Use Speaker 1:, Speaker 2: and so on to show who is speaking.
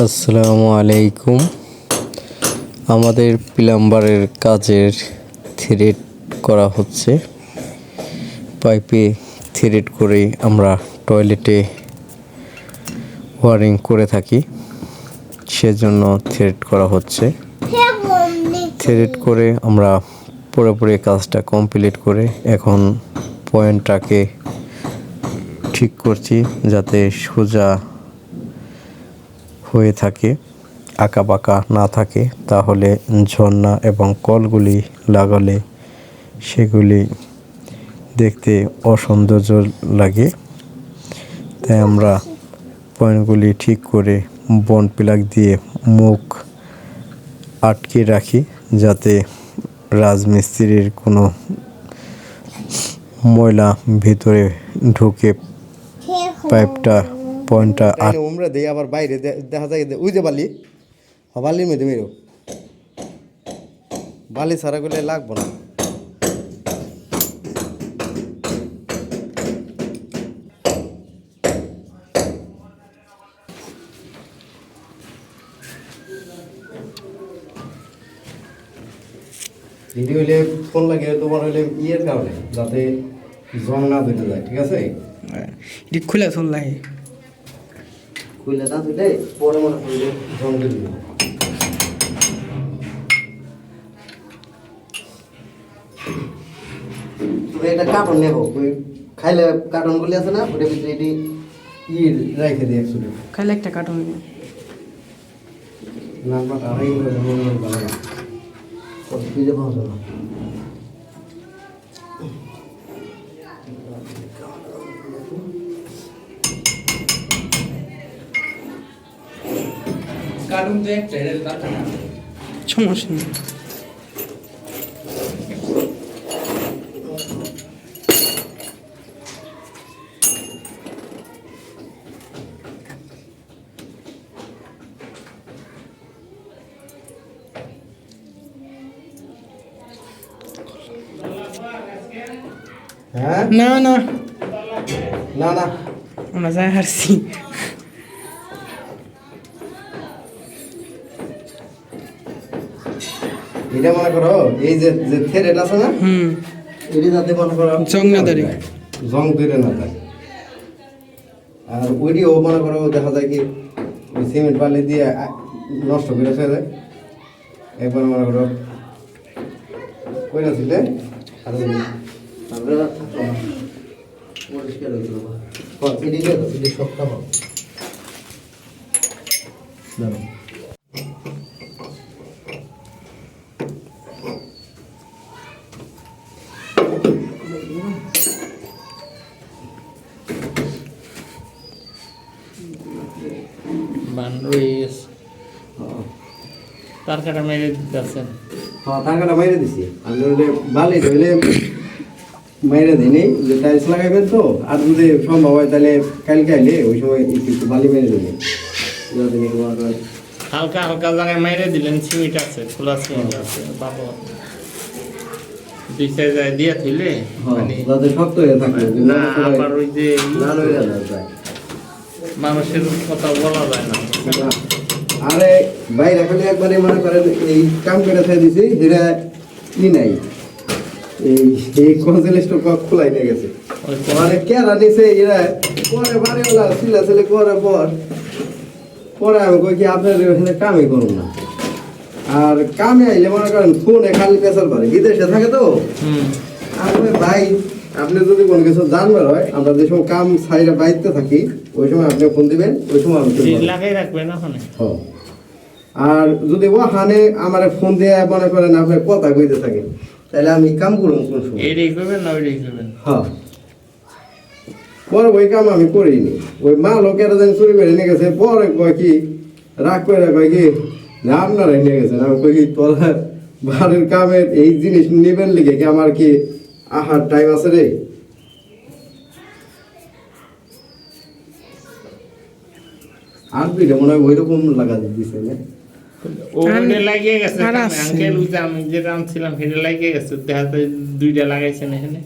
Speaker 1: আসসালামু আলাইকুম। আমাদের প্লাম্বারের কাজের থ্রেড করা হচ্ছে। পাইপে থ্রেড করে আমরা টয়লেটে ওয়ারিং করে থাকি, সেজন্য থ্রেড করা হচ্ছে। থ্রেড করে আমরা পুরোপুরি কাজটা কমপ্লিট করে এখন পয়েন্টটাকে ঠিক করছি যাতে সোজা হয়ে থাকে, আঁকা বাঁকা না থাকে, তাহলে ঝর্ণা এবং কলগুলি লাগালে সেগুলি দেখতে অসৌন্দর্য লাগে। তাই আমরা পয়েন্টগুলি ঠিক করে বন প্লাগ দিয়ে মুখ আটকে রাখি যাতে রাজমিস্ত্রির কোনো ময়লা ভিতরে ঢুকে পাইপটা পয়েন্টটা
Speaker 2: উমরা দেই আবার বাইরে দেখা যায় ওই যে বালি বালির মধ্যে মেরো বালি ছাড়া করলে লাগবো না। এটি হইলে ফোন লাগে তোমার হইলে ইয়ের কারণে যাতে জং না ধুতে যায়, ঠিক আছে?
Speaker 3: এটি খুলে চললাই
Speaker 2: খুলে না ধুলে পরে মনে করলে জং ধরে দিবে। তুমি একটা কার্টন নেবো, ওই খাইলে কার্টনগুলি আছে না, ওটার ভিতরে এটি ই রেখে দিই একচুয়ালি।
Speaker 3: খাইলে একটা কার্টুন
Speaker 2: নাম্বারটা আড়াই করে মনে হয় ভালো না, খুঁজে পাওয়া যাবে না।
Speaker 3: কার্টুন তো একটা এর দরকার না, সমস্যা নেই।
Speaker 2: হ্যাঁ
Speaker 3: না না
Speaker 2: না না
Speaker 3: আমরা যাই হারছি।
Speaker 2: এটা মনে করো এই যে যে থ্রেড আছে না, এটি যাতে মনে করো
Speaker 3: জং না ধরে,
Speaker 2: জং ধরে না যায়। আর ওইটিও মনে করো দেখা যায় কি ওই সিমেন্ট বালি দিয়ে নষ্ট করে ফেলে যায়। একবার মনে করো কইরা ছিলে আর আমরা পরিষ্কার হয়ে গেল। এটি দিয়ে দাও, এটি সব খাবো দাও।
Speaker 3: তার কাটা মেরে দিচ্ছেন?
Speaker 2: হ্যাঁ, টাকাটা মাইরে দিছি। আমি হলে বালি ধরলে মাইরে দিই নেই, যে টাইলস লাগাইবেন তো, আর যদি সম্ভব হয় তাহলে কালকে আইলে ওই সময় একটু বালি মেরে দেবে।
Speaker 4: হালকা হালকা জায়গায় মাইরে দিলেন, সিমেন্ট আছে, খোলা সিমেন্ট আছে, বাবা দুই চার জায়গায় দিয়ে থইলে
Speaker 2: যাতে শক্ত হয়ে থাকে
Speaker 4: না, আবার ওই যে
Speaker 2: না লইয়া যায়,
Speaker 4: মানুষের কথা বলা যায় না।
Speaker 2: আরে বাইরে খালি একবারে মনে করেন এই কাম করে থাই দিছি, এরা ই নাই, এই কনসেলেস্ট খোলাই নিয়ে গেছে। মানে কেরা নিছে এরা পরে বাড়িওয়ালা ছিল ছেলে করার পরে আমি কই কি আপনার এখানে কামই করুন না। আর কামে আইলে মনে করেন ফোনে খালি পেশাল করে, বিদেশে থাকে তো। আমি ভাই আপনি যদি কোনো কিছু জানবার হয়, আমরা যে সময় কাম সাইডে বাইতে থাকি ওই সময় আপনি ফোন দিবেন, ওই সময় আমি
Speaker 4: লাগাই রাখবেন ওখানে।
Speaker 2: আর যদি ও হানে আমার ফোন দিয়ে মনে করেন আপনার কথা কইতে থাকে, তাহলে আমি কাম করবো কোন সময়?
Speaker 4: এইটাই করবেন না ওইটাই করবেন?
Speaker 2: হ্যাঁ, পরে ওই কাম আমি করিনি। ওই মা লোকেরা যেন চুরি করে নিয়ে গেছে, পরে কয় কি রাগ করে কয় কি না আপনারাই নিয়ে গেছেন। আমি কই কি তোরা বাড়ির কামের এই জিনিস নেবেন লিখে কি আমার কি আহার টাইম আছে রে? আর দুইটা মনে হয় ওই রকম লাগা দিচ্ছে না,
Speaker 4: ওটা লাগিয়ে গেছে। আঙ্কেল আমি যেটা আনছিলাম সেটা লাগিয়ে গেছে, দেখা যায় দুইটা লাগাইছেন এখানে।